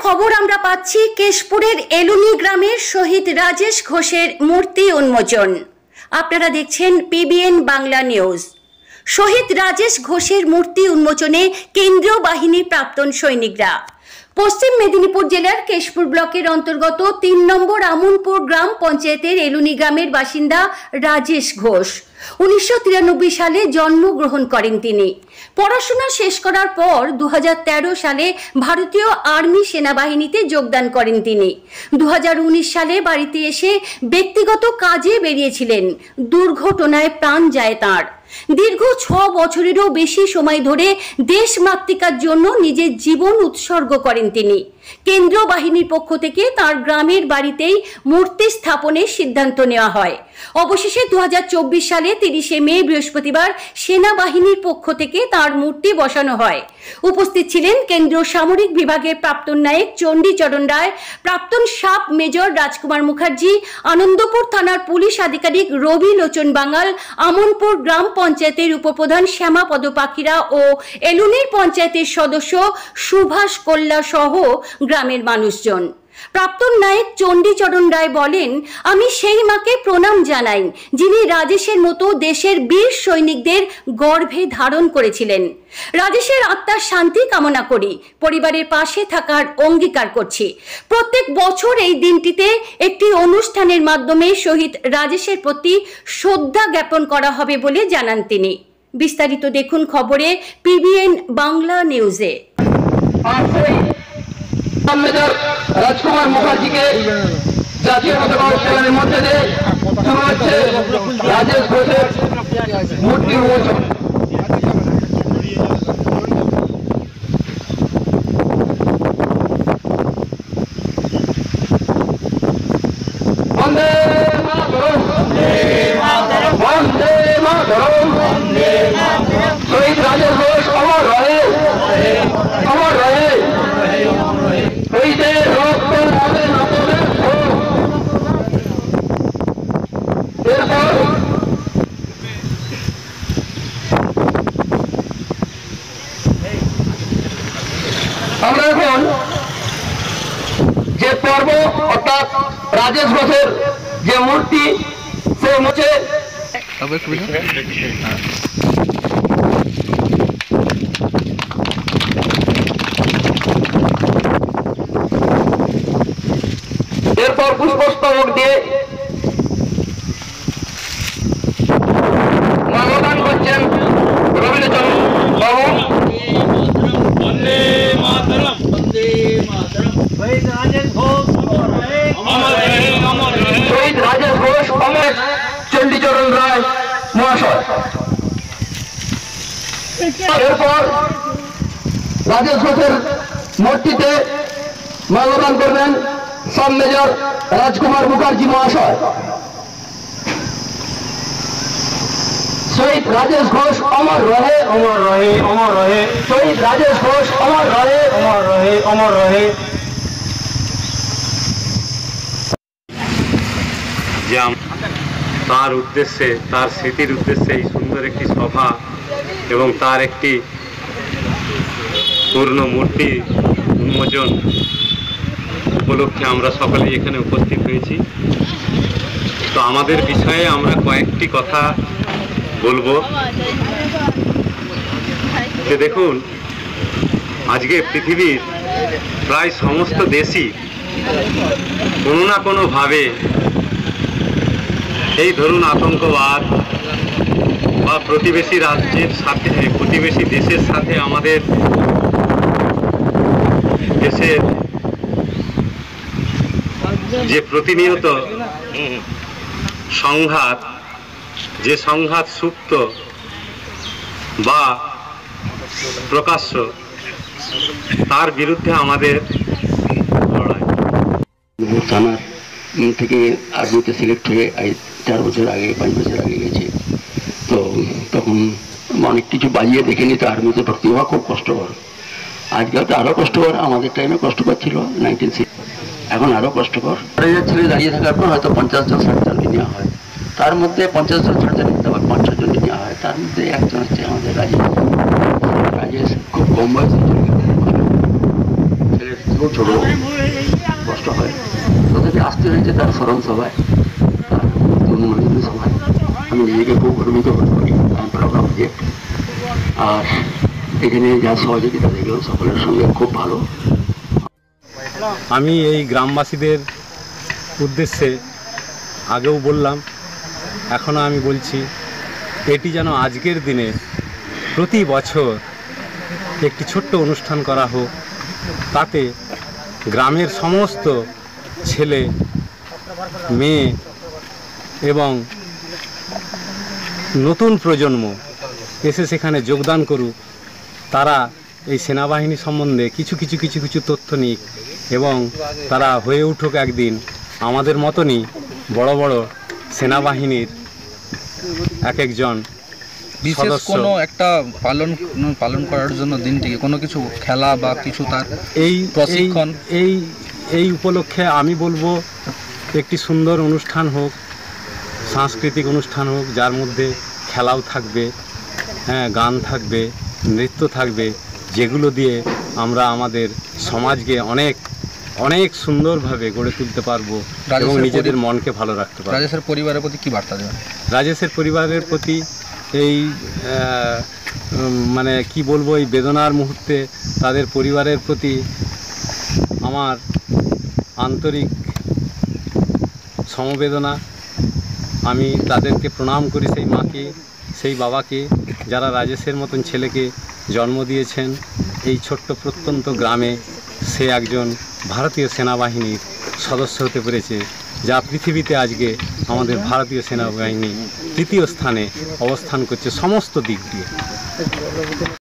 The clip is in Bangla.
খবর আমরা পাচ্ছি কেশপুরের এলুনি গ্রামের শহীদ রাজেশ ঘোষের মূর্তি উন্মোচন। আপনারা দেখছেন পিবিএন বাংলা নিউজ। শহীদ রাজেশ ঘোষের মূর্তি উন্মোচনে কেন্দ্রীয় বাহিনীর প্রাক্তন সৈনিকরা। পশ্চিম মেদিনীপুর জেলার কেশপুর ব্লকের অন্তর্গত ৩ নম্বর আমনপুর গ্রাম পঞ্চায়েতের এলুনি গ্রামের বাসিন্দা রাজেশ ঘোষ ১৯৯৩ সালে জন্মগ্রহণ করেন। তিনি পড়াশোনা শেষ করার পর ২০১৩ সালে ভারতীয় আর্মি সেনাবাহিনীতে যোগদান করেন। তিনি ২০১৯ সালে বাড়িতে এসে ব্যক্তিগত কাজে বেরিয়েছিলেন। দুর্ঘটনায় প্রাণ যায় তাঁর। দীর্ঘ ৬ বছরেরও বেশি সময় ধরে দেশমাতৃকার জন্য নিজের জীবন উৎসর্গ করেন তিনি। কেন্দ্রীয় বাহিনীর পক্ষ থেকে তার গ্রামের বাড়িতেই মূর্তি স্থাপনের সিদ্ধান্ত নেওয়া হয়। অবশেষে ২০২৪ সালে ৩০শে মে বৃহস্পতিবার সেনাবাহিনীর পক্ষ থেকে তার মূর্তি বসানো হয়। উপস্থিত ছিলেন কেন্দ্রীয় সামরিক বিভাগের প্রাক্তন নায়ক চণ্ডীচরণ রায়, প্রাক্তন সাব মেজর রাজকুমার মুখার্জি, আনন্দপুর থানার পুলিশ আধিকারিক রবি লোচন বাঙাল, আমনপুর গ্রাম পঞ্চায়েতের উপপ্রধান শ্যামাপদ পাখিরা ও এলুনির পঞ্চায়েতের সদস্য সুভাষ কল্লা সহ গ্রামের মানুষজন। প্রাক্তন নায়ক চণ্ডীচরণ রায় বলেন, আমি সেই মাকে প্রণাম জানাই যিনি রাজেশের মতো দেশের বীর সৈনিকদের গর্ভে ধারণ করেছিলেন। রাজেশের আত্মার শান্তি কামনা করি, পরিবারের পাশে থাকার অঙ্গীকার করছি। প্রত্যেক বছর এই দিনটিতে একটি অনুষ্ঠানের মাধ্যমে শহীদ রাজেশের প্রতি শ্রদ্ধা জ্ঞাপন করা হবে বলে জানান তিনি। বিস্তারিত দেখুন খবরে পিবিএন বাংলা নিউজে। রাজকুমার মুখার্জিকে জাতীয় পতাকা উত্তোলনের মধ্যে দিয়ে শুরু হচ্ছে রাজেশ ঘোষের মূর্তি উন্মোচন। বন্দে মাতরম, বন্দে মাতরম, শহীদ রাজেশ ঘোষ অমর রহে, অমর রহে। আমরা এখন যে পর্ব অর্থাৎ রাজেশ ঘোষের যে মূর্তি সে মুছে এরপর পুষ্পস্তবক দিয়ে মাল্যদান করছেন রবীন্দ্রচরণ বাবু। শহীদ রাজেশ ঘোষ অমর চণ্ডীচরণ রায় মহাশয়। এরপর রাজেশ ঘোষের মূর্তিতে মাল্যদান করবেন সাব মেজর রাজকুমার মুখার্জি মহাশয়। শহীদ রাজেশ ঘোষ অমর রহে, অমর রহে, অমর রহে। শহীদ রাজেশ ঘোষ অমর রহে, অমর রহে, অমর রহে। যে তার উদ্দেশ্যে, তার স্মৃতির উদ্দেশ্যে এই সুন্দর একটি সভা এবং তার একটি পূর্ণ মূর্তি উন্মোচন উপলক্ষে আমরা সকলেই এখানে উপস্থিত হয়েছি। তো আমাদের বিষয়ে আমরা কয়েকটি কথা বলবো। যে দেখুন, আজকে পৃথিবীর প্রায় সমস্ত দেশই কোনো না কোনোভাবে এই ধরুন আতঙ্কবাদ বা প্রতিবেশী রাজ্যের সাথে, প্রতিবেশী দেশের সাথে আমাদের দেশের যে প্রতিনিয়ত সংঘাত, যে সংঘাত সুপ্ত বা প্রকাশ্য, তার বিরুদ্ধে আমাদের লড়াই। থানার থেকে আর্মিতে সিলেক্ট হয়ে 4 বছর আগে, 5 বছর আগে গেছে। তো তখন অনেক কিছু বাজিয়ে দেখে নিতে আর্মিতে ভর্তি হওয়া খুব কষ্টকর। আজকাল তো আরও কষ্টকর, আমাদের টাইমে কষ্টকর ছিল 1960, এখন আরও কষ্টকর। ছেলে দাঁড়িয়ে থাকার পর হয়তো 50 জন 60 জনকে নেওয়া হয়। তার মধ্যে 50 জন 60 জন নিতে আবার 5-6 জনকে নেওয়া হয়। তার মধ্যে একজন হচ্ছে আমাদের রাজেশ। রাজেশ খুব কম বয়সে ছেলের থেকেও ছোট কষ্ট হয়, তথাপি আসতে হয়েছে তার স্মরণ সভায়, তার উন্মোচনী সভায়। আমি নিজেকে খুব গর্বিত বোধ করি, আমি প্রাউড অফ দ্যাট। আর এখানে যা সহযোগিতা দেখলাম সকলের সঙ্গে খুব ভালো। আমি এই গ্রামবাসীদের উদ্দেশ্যে আগেও বললাম, এখনও আমি বলছি, এটি যেন আজকের দিনে প্রতি বছর একটি ছোট্ট অনুষ্ঠান করা হোক, তাতে গ্রামের সমস্ত ছেলে মেয়ে এবং নতুন প্রজন্ম এসে সেখানে যোগদান করুক। তারা এই সেনাবাহিনী সম্বন্ধে কিছু তথ্য নিক এবং তারা হয়ে উঠুক একদিন আমাদের মতনই বড় বড় সেনাবাহিনীর এক একজন বিশেষ কোনো একটা পালন করার জন্য দিনটিকে কোনো কিছু খেলা বা কিছু তার এই প্রশিক্ষণ এই উপলক্ষে আমি বলবো একটি সুন্দর অনুষ্ঠান হোক, সাংস্কৃতিক অনুষ্ঠান হোক, যার মধ্যে খেলাও থাকবে, হ্যাঁ, গান থাকবে, নৃত্য থাকবে, যেগুলো দিয়ে আমরা আমাদের সমাজকে অনেক অনেক সুন্দরভাবে গড়ে তুলতে পারবো এবং নিজেদের মনকে ভালো রাখতে পারবো। রাজেশের পরিবারের প্রতি কী বার্তা দেবেন? রাজেশের পরিবারের প্রতি এই মানে কি বলবো, এই বেদনার মুহূর্তে তাদের পরিবারের প্রতি আমার আন্তরিক সমবেদনা। আমি তাদেরকে প্রণাম করি, সেই মাকে, সেই বাবাকে, যারা রাজেশের মতন ছেলেকে জন্ম দিয়েছেন এই ছোট্ট প্রত্যন্ত গ্রামে। সে একজন ভারতীয় সেনাবাহিনীর সদস্য হতে পেরেছে, যা পৃথিবীতে আজকে আমাদের ভারতীয় সেনাবাহিনী তৃতীয় স্থানে অবস্থান করছে সমস্ত দিক দিয়ে।